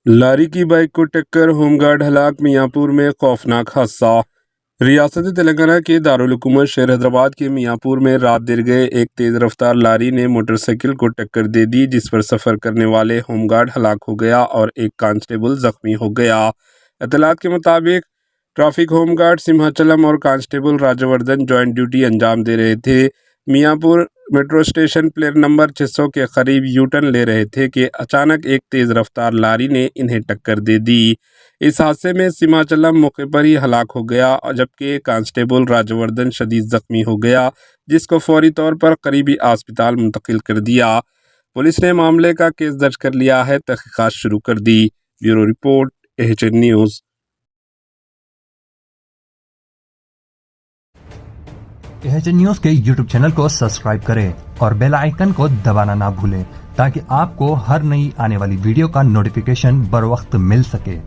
لاری کی بائک کو ٹکر، ہوم گارڈ ہلاک، میاں پور میں خوفناک حادثہ۔ ریاست تلنگانہ کے دارالحکومت شہر حیدرآباد کے میاں پور میں رات دیر گئے ایک تیز رفتار لاری نے موٹر سائیکل کو ٹکر دے دی، جس پر سفر کرنے والے ہوم گارڈ ہلاک ہو گیا اور ایک کانسٹیبل زخمی ہو گیا۔ اطلاعات کے مطابق ٹریفک ہوم گارڈ سمہاچلم اور کانسٹیبل راجہ وردھن جوائنٹ ڈیوٹی انجام دے رہے تھے۔ میاں پور میٹرو اسٹیشن پلیٹ نمبر 600 کے قریب یو ٹرن لے رہے تھے کہ اچانک ایک تیز رفتار لاری نے انہیں ٹکر دے دی۔ اس حادثے میں سمہاچلم موقع پر ہی ہلاک ہو گیا جبکہ کانسٹیبل راجہ وردھن شدید زخمی ہو گیا، جس کو فوری طور پر قریبی اسپتال منتقل کر دیا۔ پولیس نے معاملے کا کیس درج کر لیا ہے، تحقیقات شروع کر دی۔ Bureau report AHN news. AHN news کے YouTube چینل کو سبسکرائب کریں اور بیل آئیکن کو دبانا نہ بھولیں تاکہ آپ کو ہر نئی آنے والی ویڈیو کا نوٹیفیکیشن بر وقت مل سکے۔